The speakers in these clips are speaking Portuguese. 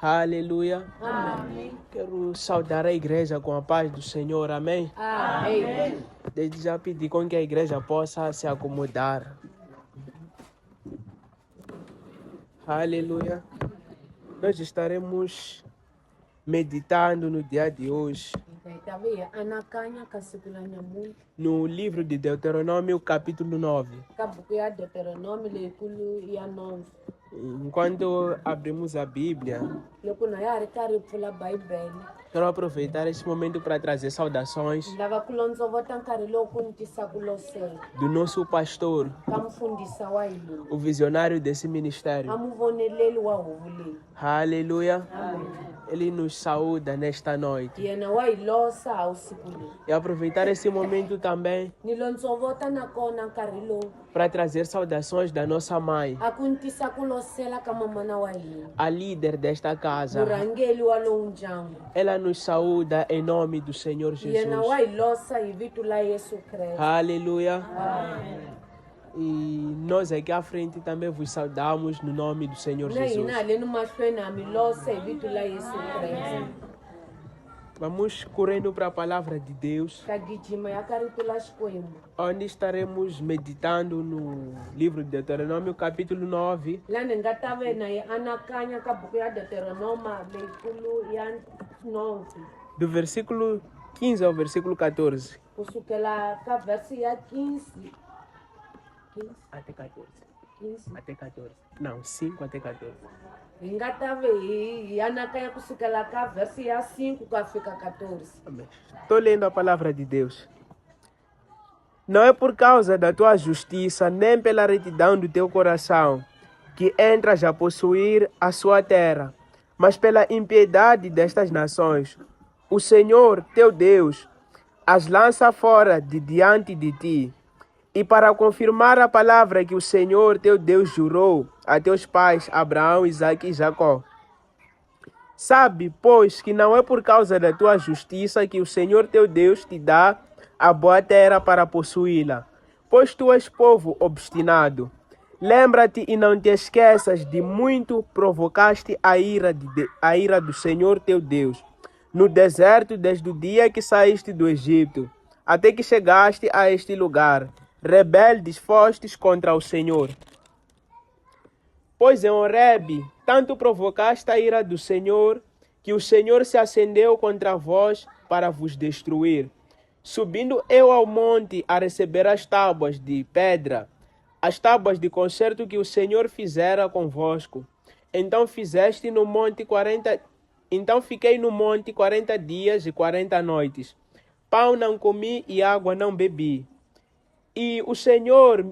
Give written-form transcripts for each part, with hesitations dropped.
Aleluia. Amém. Quero saudar a igreja com a paz do Senhor. Amém. Amém. Desde já pedi com que a igreja possa se acomodar. Aleluia. Nós estaremos meditando no dia de hoje no livro de Deuteronômio, capítulo 9. Enquanto abrimos a Bíblia, quero aproveitar esse momento para trazer saudações do nosso pastor, o visionário desse ministério. Aleluia. Ele nos saúda nesta noite. E aproveitar esse momento também para trazer saudações da nossa mãe, a líder desta casa. Ela nos saúda em nome do Senhor Jesus. Aleluia. E nós aqui à frente também vos saudamos no nome do Senhor Jesus. Vamos correndo para a palavra de Deus, onde estaremos meditando no livro de Deuteronômio, capítulo 9, do versículo 15 ao versículo 14. Até 14. 15? Até 14. Não, 5 até 14. Estou lendo a palavra de Deus. Não é por causa da tua justiça, nem pela retidão do teu coração, que entras a possuir a sua terra, mas pela impiedade destas nações. O Senhor, teu Deus, as lança fora de diante de ti. E para confirmar a palavra que o Senhor, teu Deus, jurou a teus pais, Abraão, Isaque e Jacó. Sabe, pois, que não é por causa da tua justiça que o Senhor, teu Deus, te dá a boa terra para possuí-la, pois tu és povo obstinado. Lembra-te e não te esqueças de muito provocaste a ira do Senhor, teu Deus, no deserto desde o dia que saíste do Egito, até que chegaste a este lugar. Rebeldes fostes contra o Senhor. Pois em Horebe tanto provocaste a ira do Senhor, que o Senhor se acendeu contra vós para vos destruir. Subindo eu ao monte a receber as tábuas de pedra, as tábuas de concerto que o Senhor fizera convosco. Então fiquei no monte 40 dias e 40 noites. Pão não comi e água não bebi. E o Senhor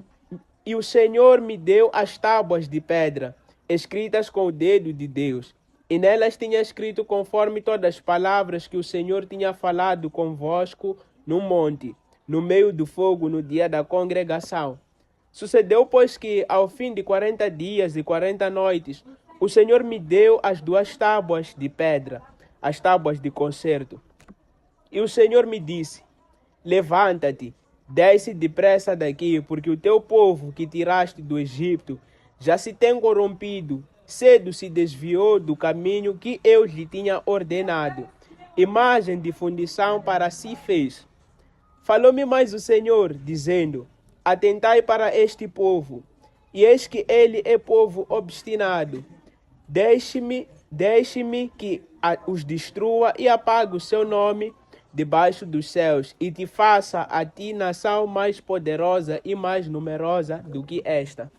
me deu as tábuas de pedra, escritas com o dedo de Deus. E nelas tinha escrito conforme todas as palavras que o Senhor tinha falado convosco no monte, no meio do fogo, no dia da congregação. Sucedeu, pois, que ao fim de 40 dias e 40 noites, o Senhor me deu as 2 tábuas de pedra, as tábuas de concerto. E o Senhor me disse: levanta-te, desce depressa daqui, porque o teu povo que tiraste do Egito já se tem corrompido, cedo se desviou do caminho que eu lhe tinha ordenado. Imagem de fundição para si fez. Falou-me mais o Senhor, dizendo: atentai para este povo, e eis que ele é povo obstinado. Deixe-me que os destrua e apague o seu nome debaixo dos céus, e te faça a ti nação mais poderosa e mais numerosa do que esta.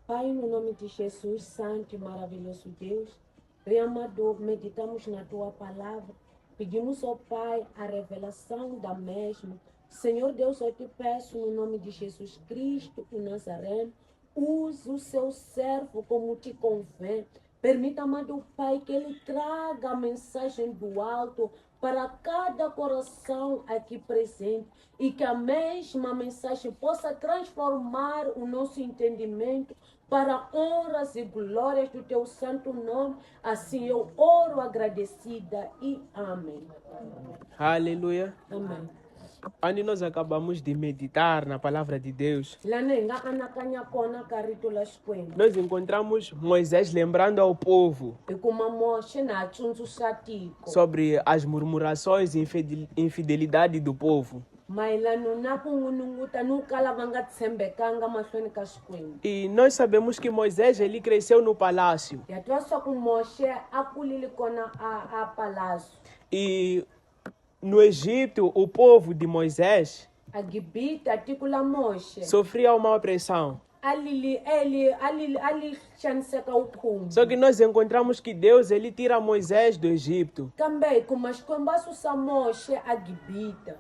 Pai, no nome de Jesus, santo e maravilhoso Deus, Reamador, meditamos na tua palavra, pedimos ao Pai a revelação da mesma. Senhor Deus, eu te peço no nome de Jesus Cristo, o Nazareno, use o seu servo como te convém. Permita, amado Pai, que ele traga a mensagem do alto para cada coração aqui presente e que a mesma mensagem possa transformar o nosso entendimento para honras e glórias do teu santo nome. Assim eu oro agradecida e amém. Aleluia. Amém. Onde nós acabamos de meditar na palavra de Deus, lana hi nga anakanya kona ka rito la Xikwembu nós encontramos Moisés lembrando ao povo hi kuma Moxe na ha tsundzuxa tiko sobre as murmurações e infidelidade do povo. mayelano na ku n'ununguta no kala va nga tshembekanga mahlweni ka Xikwembu. E nós sabemos que Moisés ele cresceu no palácio. Ya twa swa ku Moxe a kulile kona a palácio. E no Egito, o povo de Moisés A Gibita tiko la Moxe sofria uma opressão. ali xaniseka ukhumbi. Só que nós encontramos que Deus ele tira Moisés do Egito. Kambe hi kuma Xikwembu a susa Moxe a Gibita.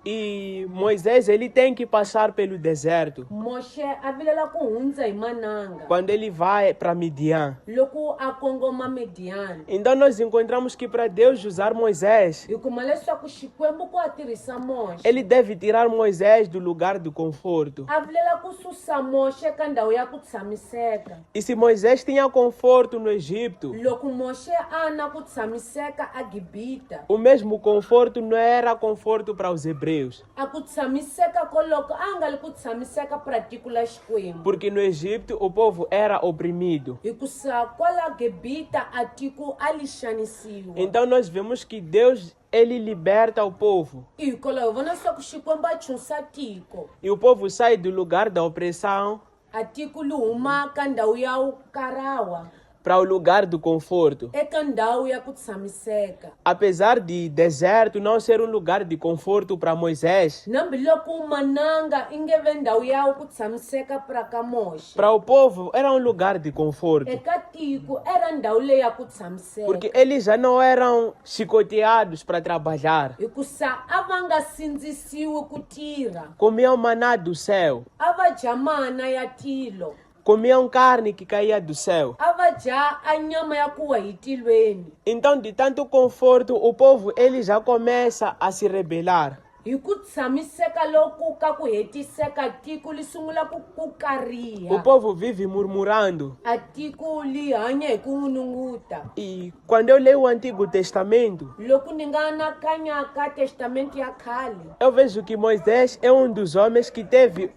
E Moisés ele tem que passar pelo deserto. Moxe a vilela ku hundza hi mananga Quando ele vai para Midian. loko a kongoma Midiani. Então nós encontramos que para Deus usar Moisés, Hi kuma leswaku Xikwembu ku a tirhisa Moxe ele deve tirar Moisés do lugar do conforto. a vilela ku susa Moxe ka ndhawu ya ku tshamiseka. E se Moisés tinha conforto no Egito, Loko Moxe a na ku tshamiseka a Gibita, o mesmo conforto não era conforto para os hebreus. a ku tshamiseka koloko a nga li ku tshamiseka pra tiko la Xikwembu. Porque no Egito o povo era oprimido. Hikusa kwala Gibita a tiko a li xanisiwa. Então nós vemos que Deus ele liberta o povo. Hikwalaho hi vona leswaku Xikwembu a chusa tiko. E o povo sai do lugar da opressão A tiko li huma ka ndhawu ya ukarawa para o lugar do conforto. eka ndhawu ya ku tshamiseka. Apesar de deserto não ser um lugar de conforto para Moisés, Nambiloko mananga i nge ve ndhawu ya ku tshamiseka pra ka Moxe. para o povo era um lugar de conforto. Eka tiko era ndhawu leyi ya ku tshamiseka. Porque eles já não eram chicoteados para trabalhar. Hikusa a va nga sindzisiwi ku tirha. Comiam maná do céu. A va dya mana ya tilo. Comiam carne que caía do céu. A va dya a nyama ya ku wa hi tilweni. Então, de tanto conforto, o povo ele já começa a se rebelar. Hi ku tshamiseka loku ka ku hetiseka tiko li sungula ku O kariha. povo vive murmurando. A tiko li hanya hi ku n'ununguta. E quando eu leio o Antigo Testamento, Loko ni nga anakanya ka testamento ya khale, eu vejo que Moisés é um dos homens que teve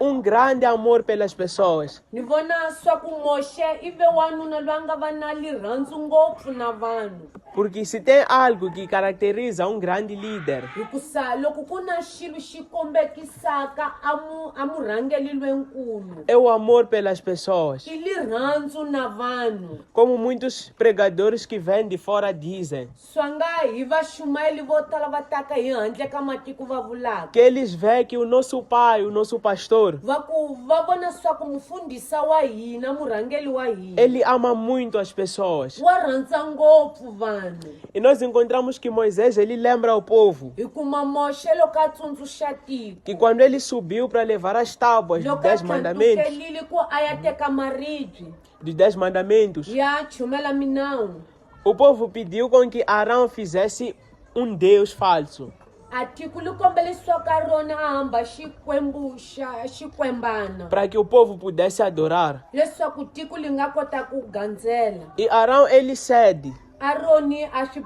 um grande amor pelas pessoas. ni vona swa ku Moxe i ve wanuna loyi a nga va na lirhandzu ngopfu na vanhu. Porque se tem algo que caracteriza um grande líder, Hikusa loko ku na xilo xi kombekisaka a murhangeli lwenkulu, é o amor pelas pessoas. i lirhandzu na vanhu. Como muitos pregadores que vêm de fora dizem, Swa nga hi vaxumayeli vo tala va taka hi handle ka matiko va vulaka. que eles veem que o nosso pai, o nosso pastor, Va vona swa ku mufundhisa wa hina, murhangeli wa hina, ele ama muito as pessoas. wa rhandza ngopfu vanhu. E nós encontramos que Moisés, ele lembra ao povo Hi kuma Moxe loko a tsundzuxa tiko, que quando ele subiu para levar as tábuas dos loko a 10 mandamentos, tlhandlukelile ku a ya teka maribye dos 10 mandamentos, ya chumela minawu, o povo pediu com que Arão fizesse um Deus falso, a tiko li kombelisiwaka rona a hamba xikwembana para que o povo pudesse adorar. leswaku tiko li nga kota ku gandzela. E Arão, ele cede Aroni a swi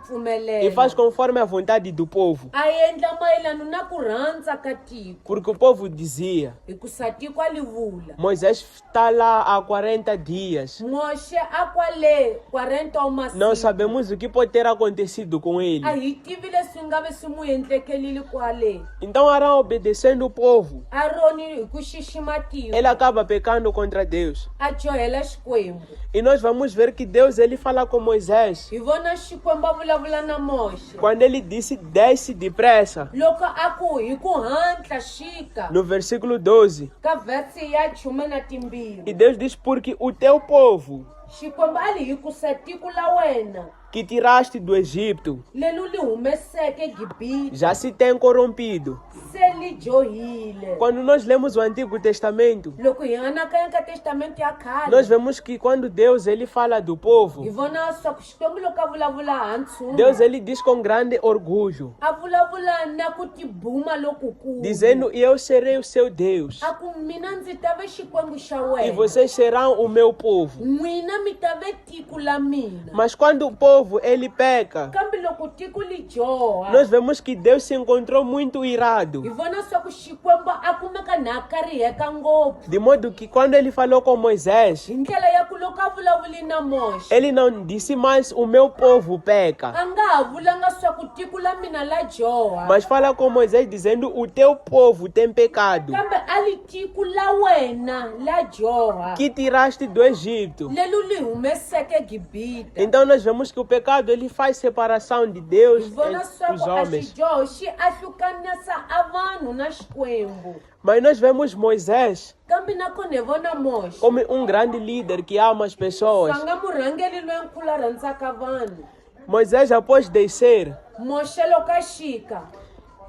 e faz pfumelela, conforme a vontade do povo, a endla mayelano na ku rhandza ka tiko, porque o povo dizia, hikusa tiko a li vula. Moisés está lá há 40 dias, Moxe a kwale 40 wa masiku, não sabemos o que pode ter acontecido com ele. a hi tivi leswi nga ve swi mu endlekelile kwale. Então Arão, obedecendo o povo, Aroni hi ku xixima tiko ele acaba pecando contra Deus. a johela Xikwembu. E nós vamos ver que Deus ele fala com Moisés Hi vona Xikwembu a vulavula na Moxe quando ele disse desce depressa, loko a ku hi ku hantla xika no versículo 12. ka versi ya 12. E Deus diz, porque o teu povo Xikwembu a li hikusa tiko la wena que tiraste do Egito leli u li humeseke Gibita já se tem corrompido. se li johile. Quando nós lemos o Antigo Testamento, Loko hi anakanya ka testamento ya khale, nós vemos que quando Deus ele fala do povo, hi vona swa ku Xikwembu loko a vulavula ha ntsumbu Deus ele diz com grande orgulho, a vulavula na ku tibuma lokukulu, dizendo, e eu serei o seu Deus, a ku mina ndzi ta ve Xikwembu xa e wena, vocês serão o meu povo. n'wina mi ta ve tiko la mina. Mas quando o povo ele peca, Kambe loko tiko li dyoha nós vemos que Deus se encontrou muito irado. hi vona swa ku Xikwembu a kumeka na a kariheka ngopfu De modo que quando ele falou com Moisés, hi ndlela ya ku loko a vulavuli na Moshe ele não disse mais o meu povo peca, a nga ha vulanga swa ku tiko la mina la dyoha mas fala com Moisés dizendo o teu povo tem pecado, kambe a li tiko la wena la dyoha que tiraste do Egito. lelu li humeseke Gibita. Então nós vemos que o pecado ele faz separação de Deus Hi vona e swa os ku a homens. xidyoho xi ahlukanisa a vanhu na Xikwembu Mas nós vemos Moisés kambe nakona hi vona Moshe como um grande líder que ama as pessoas. sanga murhangeli loyinkulu a rhandzaka vanhu. Moisés, após descer, Moshe loko a xika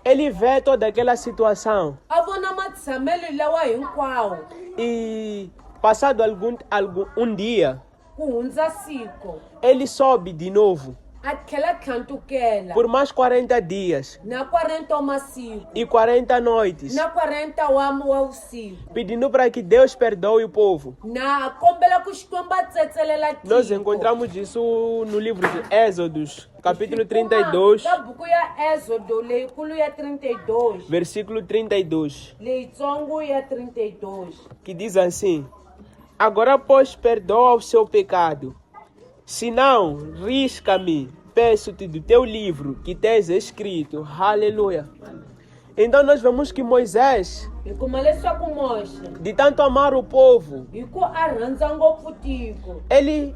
ele vê toda aquela situação a vona matshamelo lawa hinkwawo e passado um dia, ku hundza siku ele sobe de novo a tlhela tlhantukela por mais 40 dias na 40 wa masiku e 40 noites, na 40 wa vusiku pedindo para que Deus perdoe o povo. na kombela ku Xikwembu a tsetselela Nós tiko encontramos isso no livro de Êxodos, capítulo 32, ka buku ya Exodo leyikulu ya 32 versículo 32, leyitsongo ya 32 que diz assim: Agora, pois, perdoa o seu pecado. Se não, risca-me, peço-te do teu livro que tens escrito. Aleluia. Então nós vemos que Moisés, hi kuma leswaku Moshe de tanto amar o povo, hi ku a rhandza ngopfu tiko ele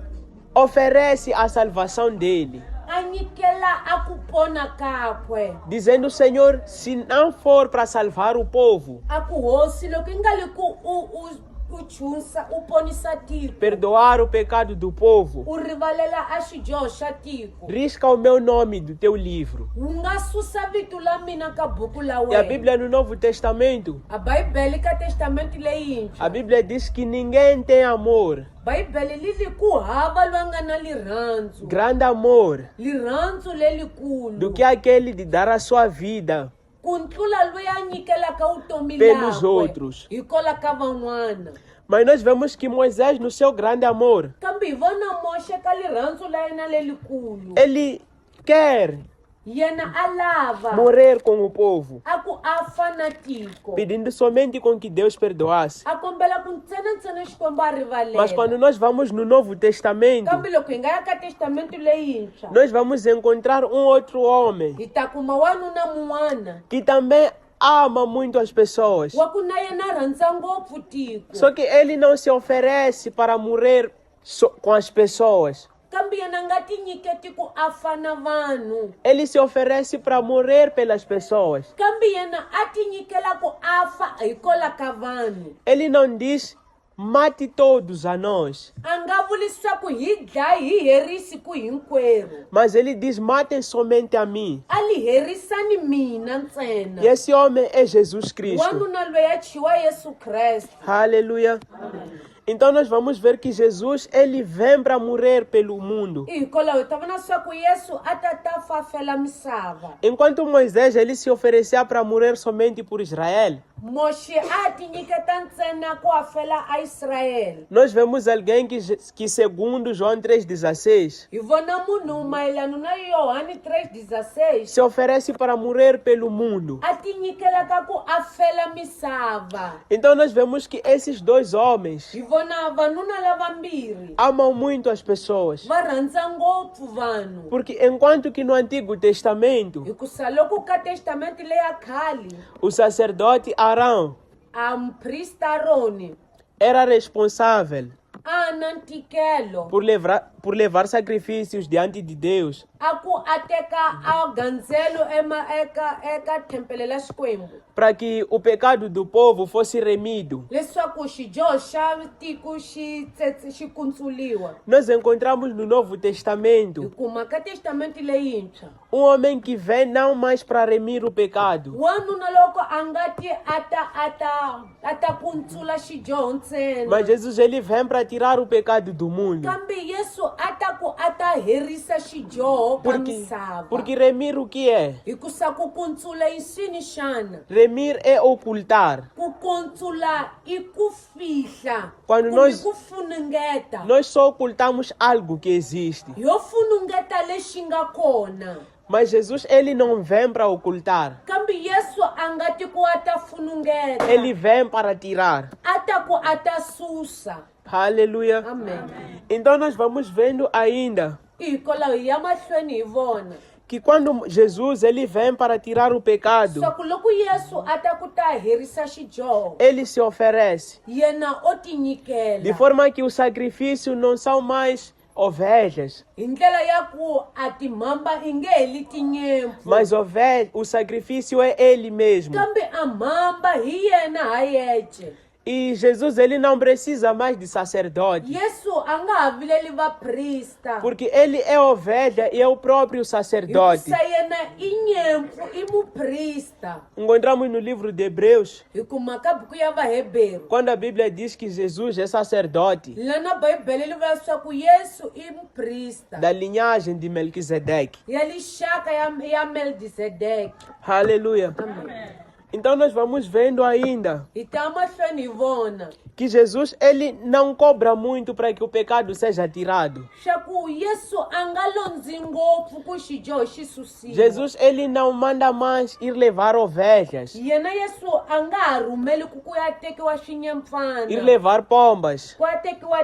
oferece a salvação dele, a nyikela a ku pona kakwe dizendo: Senhor, se não for para salvar o povo, a ku hosi loko yi nga li ku u chusa u ponisa tiko perdoar o pecado do povo, u rivalela a xidyoho xa tiko risca o meu nome do teu livro. u nga susa vito la mina ka buku la E a wena Bíblia no Novo Testamento, a bayibele ka testamento leyintshwa a Bíblia diz que ninguém tem amor, bayibele li li ku hava loyi a nga na lirhandzu grande amor, lirhandzu lelikulu do que aquele de dar a sua vida ku tlula loyi a nyikelaka vutomi pelos lakwe outros. hikola ka van'wana Mas nós vemos que Moisés, no seu grande amor, kambe hi vona Moshe ka lirhandzu la yena lelikulu ele quer yena a lava morrer com o povo, a ku a fa na tiko pedindo somente com que Deus perdoasse. a kombela ku ntsenantsena Xikwembu a Mas quando rivalela nós vamos no Novo Testamento, kambe loko hi nga ya ka testamento leyintshwa nós vamos encontrar um outro homem hi ta kuma wanuna mun'wana que também ama muito as pessoas. wa ku na yena a rhandza ngopfu tiko Só que ele não se oferece para morrer com as pessoas. kambe yena nga ti nyiketi ku a fa na vanhu Ele se oferece para morrer pelas pessoas. kambe yena a ti nyikela ku a fa hikola ka vanhu Ele não diz, mate todos a nós. a nga vuli leswaku hi dlayi hi herisi ku hinkwerhu Mas ele diz, matem somente a mim. a li herisani mina ntsena E esse homem é Jesus Cristo. wanuna loyi a chiwa Yesu Kreste Aleluia. Então nós vamos ver que Jesus, ele vem para morrer pelo mundo. hikokwalaho hi ta vona leswaku Yesu a ta fafela misava Enquanto Moisés, ele se oferecia para morrer somente por Israel, Moshe a ti nyiketa ntsena ku afela a Israele nós vemos alguém que segundo João 3,16, hi vona munhu mayelana na Yohane 3:16 se oferece para morrer pelo mundo. a ti nyikelaka ku afela misava Então nós vemos que esses dois homens hi vona vanuna lavambirhi amam muito as pessoas. va rhandza ngopfu vanhu Porque enquanto que no Antigo Testamento, hikusa loko ka testamenti leya khale o sacerdote Arão a mprista Aroni era responsável a na ntikelo por levar sacrifícios diante de Deus, a ku a teka a gandzelo eka thempele la Xikwembu para que o pecado do povo fosse remido. leswaku xidyoho xa tiko xi kuntsuliwa Nós encontramos no Novo Testamento hi kuma ka testamenti leyintshwa um homem que vem não mais para remir o pecado, wanuna loko a nga ti a ta kuntsula xidyoho ntsena mas Jesus ele vem para tirar o pecado do mundo. kambe yesu a ta ku a ta herisa xidyoho ka misava Porque remir o que é? hikusa ku kuntsula i swini xana Remir é ocultar. ku kuntsula i ku fihla Quando kumbe nós- ku funengeta Nós só ocultamos algo que existe. yo funungeta lexi nga kona Mas Jesus, ele não vem para ocultar. kambe yesu a nga ti ku a ta funungeta Ele vem para tirar. a ta ku a ta susa Aleluia. amen Então nós vamos vendo ainda hikokwalaho hi ya mahlweni hi vona que quando Jesus ele vem para tirar o pecado, swa ku loko yesu a ta ku ta herisa xidyoho ele se oferece. yena o De tinyikela forma que o sacrifício não são mais ovelhas, hi ndlela ya ku a timhamba i nge heli tinyimpfu mas o sacrifício é ele mesmo. kambe a mhamba hi yena ha yexe E Jesus ele não precisa mais de sacerdote, yesu a nga ha vileli vaprista porque ele é ovelha e é o próprio sacerdote. hikusa yena i nyimpfu i muprista Encontramos no livro de Hebreus, hi kuma ka buku ya vaheberu quando a Bíblia diz que Jesus é sacerdote lana bibele li vula leswaku yesu i muprista da linhagem de Melquisedeque. ya lixaka ya melkisedeke Aleluia. amen Então nós vamos vendo ainda hi ta mahlweni hi vona que Jesus ele não cobra muito para que o pecado seja tirado. xa ku yesu a nga londzi ngopfu ku xidyoho xi susiwa Jesus ele não manda mais ir levar ovelhas, yena yesu a nga ha rhumeli ku ya tekiwa ir xinyampfana levar pombas ku ya tekiwa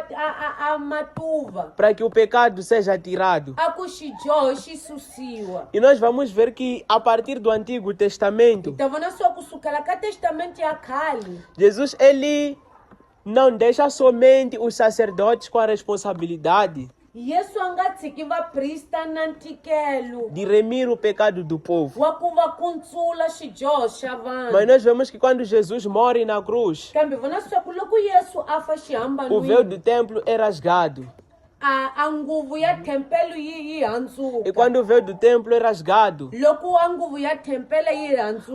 a matuva para que o pecado seja tirado. a ku xidyoho xi susiwa E nós vamos ver que a partir do Antigo Testamento, hi ta vona swa kusukela ka testamenti ya khale Jesus ele não deixa somente os sacerdotes com a responsabilidade yesu a nga tshiki vaprista na ntikelo de remir o pecado do povo. wa ku va kuntsula xidyoho xa Mas vanhu nós vemos que quando Jesus morre na cruz, kambe vona swa ku loko yesu a fa o véu xihambanweni do templo é rasgado. a nguvu ya thempelo yi E handzuka quando o véu do templo é rasgado, loko a nguvu ya thempelo yi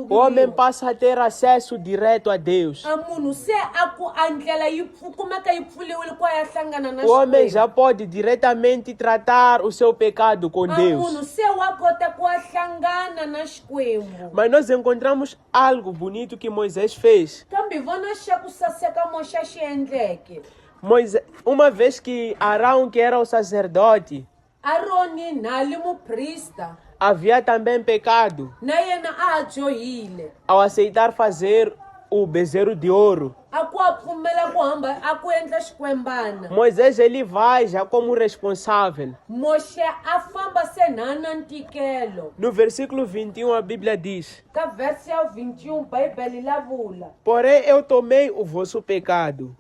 o homem handzukile passa a ter acesso direto a Deus. a munhu se a ndlela yi kumeka yi pfuliwile ku ya hlangana na O homem Xikwembu. já pode diretamente tratar o seu pecado com a munhu Deus. se wa kota ku ya hlangana na Xikwembu Mas nós encontramos algo bonito que Moisés fez. kambe vona xa ku saseka moxa xi endleke Uma vez que Arão, que era o sacerdote, aroni nhali muprista havia também pecado na yena a ha dyohile ao aceitar fazer o bezerro de ouro. a ku a pfumela ku hamba a ku endla xikwembana Moisés ele vai já como responsável. moxe a famba se nhana ntikelo No versículo 21 a Bíblia diz: ka verse ya 21 bibele la vula Porém eu tomei o vosso pecado,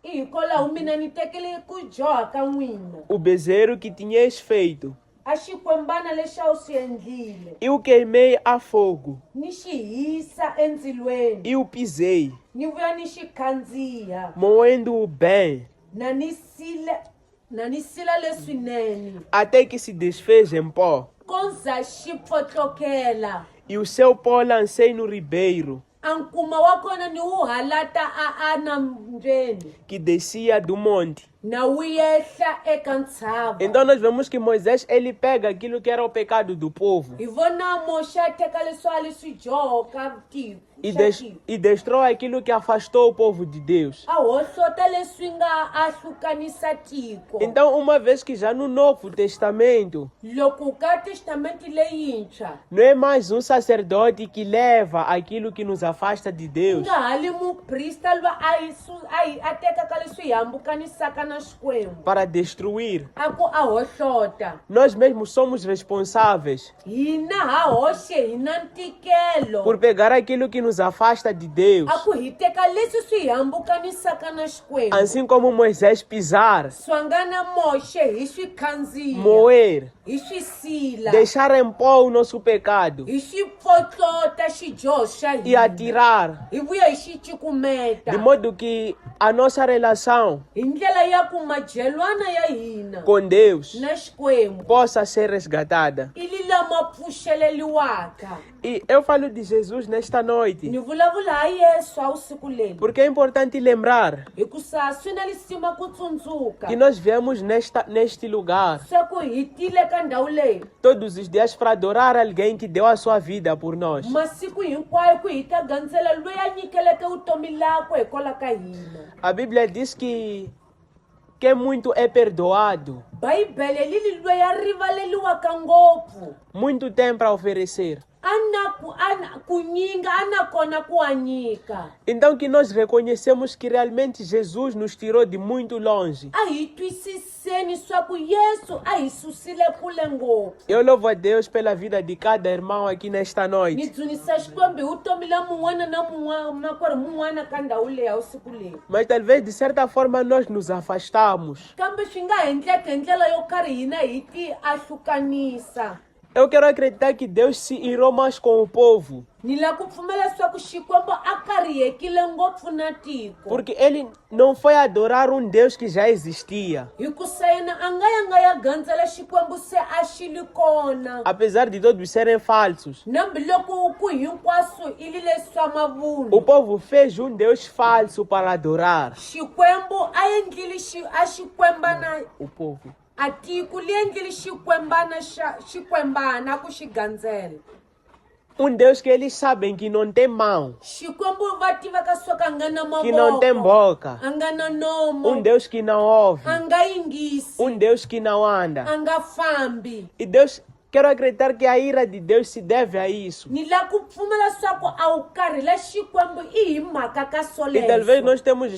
i hikokwalaho mina ni tekele ku dyoha ka n'wina o bezerro que tinhais feito, a xikwembana lexi a wu swi endlile e o queimei a fogo, ni xi hisa endzilweni e o pisei, ni vuya ni xi khandziya moendo-o bem, na ni sila leswinene até que se desfez em pó, ko za xi pfotlokela e o seu pó lancei no ribeiro, a nkuma wa kona ni wu halata a nambyeni que descia do monte. na wu yehla eka ntshava Então nós vemos que Moisés ele pega aquilo que era o pecado do povo hi vona moxa a teka leswi a leswi dyoho ka tiko e destrói aquilo que afastou o povo de Deus. a hohlota leswi nga a hlukanisa tiko Então, uma vez que já no Novo Testamento loko ka testamenti leyintshwa não é mais um sacerdote que leva aquilo que nos afasta de Deus, nga hali muprista loyi a tekaka leswi hi hambukanisaka na xikwembu para destruir. a ku a hohlota Nós mesmos somos responsáveis hina ha hoxe hi na ntikelo por pegar aquilo que nos afasta de Deus, a ku hi teka leswi swi hi hambukanisaka na xikwembu assim como Moisés pisar, swangana moxe hi swi khandziya moer, hi swi sila deixar em pó o nosso pecado hi xi pfotlota xidyoho xa e hina atirar, hi vuya hi xi cukumeta de modo que a nossa relação hi ndlela ya ku madyelwana ya hina com Deus na xikwembu possa ser resgatada. i lila lama pfuxeleliwaka. E eu falo de Jesus nesta noite, Ni vulavula hi Yesu a vusiku leri. porque é importante lembrar Hikusa swi na lisima ku tsundzuka. que nós viemos neste lugar Se ku hi tile ka ndhawu leyi. todos os dias para adorar alguém que deu a sua vida por nós. Masiku hinkwayo ku hi ta gandzela loyi a nyikeleke vutomi lakwe hikwalaho ka hina. A Bíblia diz que quem muito é perdoado, Bhayibhele lili loyi a rivaleliwaka ngopfu. muito tem para oferecer. Ku nyinga a na kona ku wa nyika. Então que nós reconhecemos que realmente Jesus nos tirou de muito longe. A hi twisiseni swa ku Yesu a hi susile kule ngopfu. Eu louvo a Deus pela vida de cada irmão aqui nesta Ni noite. dzunisa xikwembu hi vutomi la mun'wana na mun'wana makwerhu mun'wana ka ndhawu leyi a vusiku leyi. Mas talvez de certa forma nós nos afastamos. Kambe swi nga endleka hi ndlela yo karhi hina hi ti ahlukanisa. Eu quero acreditar que Deus se irou mais com o povo, Ni la ku pfumela leswaku Xikwembu a karihekile ngopfu na tiko. porque ele não foi adorar um Deus que já existia. Hikusa yena a nga ya gandzela Xikwembu se a xi li kona. Apesar de todos serem falsos, Nambiloko ku hinkwaswo i li leswa o mavunwa. povo fez um Deus falso para adorar. Xikwembu a endlile a xikwembana O povo. a tiko li endlile xikwembana ku xi gandzela. Um Deus que eles sabem que não tem mão, Xikwembu va tiveka swa ku a nga na que não tem mavoko, boca. a nga na nomo, Um Deus que não ouve. a nga yingisi, Um Deus que não anda. a nga fambi. E Deus, quero acreditar que a ira de Deus se deve a isso. Ni la ku pfumela leswaku a wu karhile Xikwembu i hi mhaka ka E talvez swoleswo. nós temos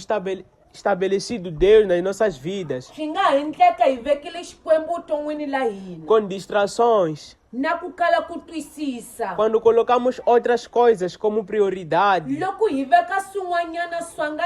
estabelecido Deus nas nossas vidas Swi nga ha endleka hi vekile Xikwembu vuton'wini la hina com distrações. na ku kala ku twisisa. Quando colocamos outras coisas como prioridade, Loko hi veka swin'wanyana swa nga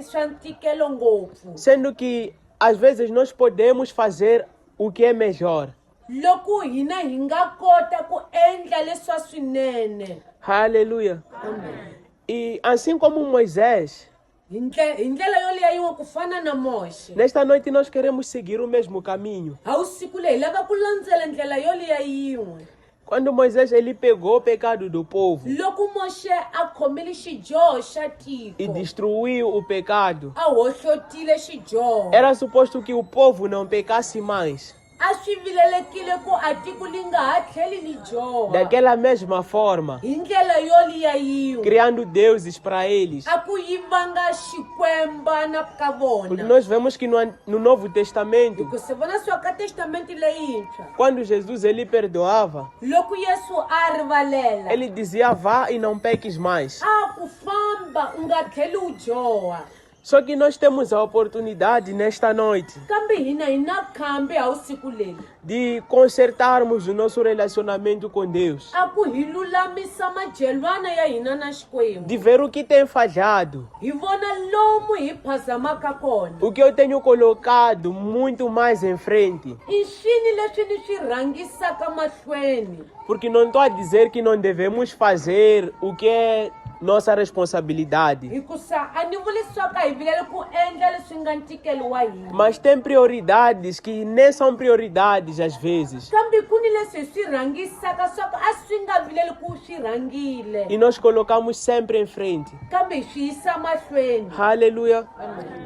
swa ntikelo ngopfu. sendo que às vezes nós podemos fazer o que é melhor. Loko hina hi nga kota ku endla leswa swinene. Aleluia. Amen. E assim como Moisés, Hi ndlela yoleya yin'we ku fana na Moshe. nesta noite nós queremos seguir o mesmo caminho. A vusiku leyi hi lava ku landzela ndlela yoleya yin'we. Quando Moisés ele pegou o pecado do povo Loko Moshe a khomile xidyoho xa e tiko, destruiu o pecado, a hoxotile xidyoho. era suposto que o povo não pecasse mais. A swi vilelekile ku a tiko li nga ha tlheli li dyoha. Daquela mesma forma, Hi ndlela yoliya yin'we. criando deuses para eles. A ku yi vanga xikwembana ka Porque vona. nós vemos que no Novo Testamento, Hikuva se vona swa ka testamenti leyintshwa. quando Jesus ele perdoava, Loko Yesu a rivalela. ele dizia vá e não peques mais. A ku famba u nga tlheli u dyoha. Só que nós temos a oportunidade nesta noite Kambe hina hi na khambi ha vusiku leri. de consertarmos o nosso relacionamento com Deus, A ku hi lulamisa madyelwana ya hina na Xikwembu. de ver o que tem falhado, Hi vona lomu hi phazamaka kona. o que eu tenho colocado muito mais em frente. I swini leswi ni swi rhangisaka mahlweni. Porque não estou a dizer que não devemos fazer o que é nossa responsabilidade, Hikusa a ni vuli swa ka hi vilele ku endla leswi nga ntikelo wa hina. mas tem prioridades que nem são prioridades às vezes. Kambe ku ni leswi hi swi rhangisaka swa ku a swi nga vileli ku swi rhangile. E nós colocamos sempre em frente. Kambe hi swi yisa mahlweni. Aleluia.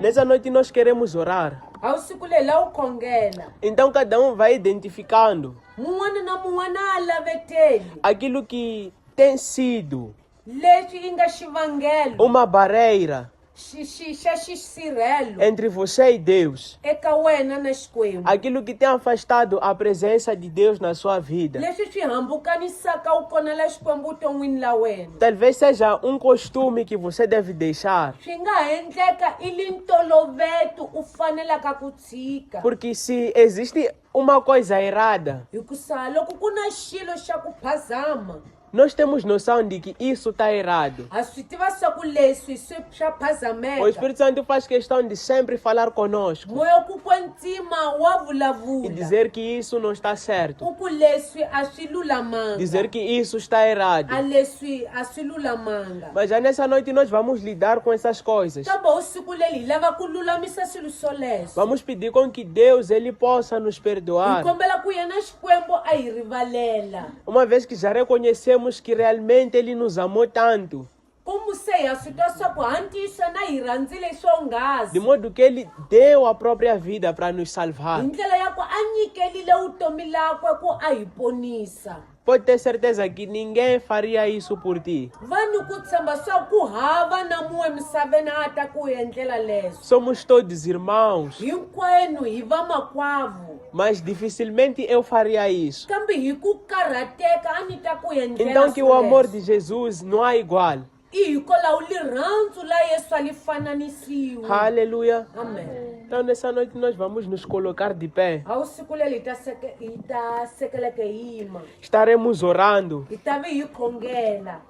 Nessa noite nós queremos orar. A vusiku leyi la wu khongela. Então cada um vai identificando Mun'wana na mun'wana a laveteli. aquilo que tem sido Leswi i nga xivangelo. uma barreira Xa xisirhelo. entre você e Deus. Eka wena na Xikwembu. Aquilo que tem afastado a presença de Deus na sua vida. Leswi swi hambukanisaka u kona la Xikwembu vuton'wini la wena. Talvez seja um costume que você deve deixar. Swi nga ha endleka i li ntoloveto u fanelaka ku tshika. Porque se existe uma coisa errada, Hikusa loko ku na xilo xa ku phazama, Nós temos noção de que isso está errado. ha swi tiva swa ku leswi swi swa O phazameka. Espírito Santo faz questão de sempre falar conosco Moya ku kwetsima wa e vulavula dizer que isso não está certo, ku leswi a swi lulamanga, dizer que isso está errado. a leswi a swi lulamanga. Mas já nessa noite nós vamos lidar com essas coisas. Kambe usiku leri hi lava ku lulamisa swilo swoleswo. Vamos pedir com que Deus ele possa nos Hi perdoar, kombela ku yena Xikwembu a hi rivalela. uma vez que já reconhecemos que realmente ele nos amou tanto, Como se ha swi twa swa ku hantiso na hi rhandzile swonghasi. de modo que ele deu a própria vida para nos salvar. Hi ndlela ya ku a nyikelile vutomi lakwe ku a hi ponisa. Pode ter certeza que ninguém faria isso por ti. Vanhu ku tshemba swa ku hava na muwe misaveni a ta ku hi endlela leswo. Somos todos irmãos, Hinkwenu hi vamakwavo. mas dificilmente eu faria isso. Kambe hi ku karhateka a ni ta ku hi endlela Então que o amor swoleswo. de Jesus não há igual. I hikokwalaho rirhandzu la Yesu a li fananisiwi. Aleluia. Amen. Então nessa noite nós vamos nos colocar de pé. A vusiku leri hi ta sekeleke hi yima. Estaremos orando, Hi ta vi hi khongela.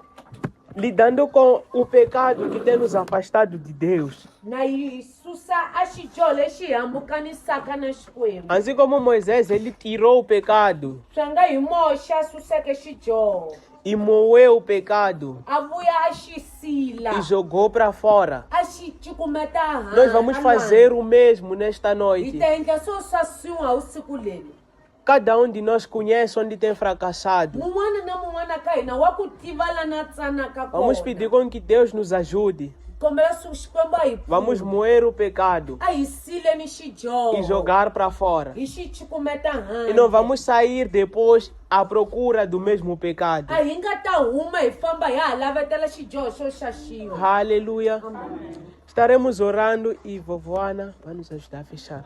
lidando com o pecado que tem nos afastado de Deus. Na hi susa a xidyoho lexi hi hambukanisaka na Xikwembu. Assim como Moisés, ele tirou o pecado Swi nga hi Moxe a suseke xidyoho. e moeu o pecado A vuya a xi sila. e jogou para fora. A xi cukumeta hansi. Nós vamos fazer o mesmo nesta Hi noite. ta endla swo swa swin'we a vusiku leri. Cada um de nós conhece onde tem fracassado. Mun'wana na mun'wana ka hina wa ku tiva la na tsanaka Vamos kona. pedir com que Deus nos ajude. Kombela Xikwembu a hi pfuna. Vamos moer o pecado A hi sileni xidyoho. e jogar para fora. Hi xi cukumeta hansi. E não vamos sair depois à procura do mesmo pecado. A hi nga ta huma hi famba hi ha lavetela xidyoho xo xaxiwa. Aleluia. Estaremos orando e vovó Ana vai nos ajudar a fechar.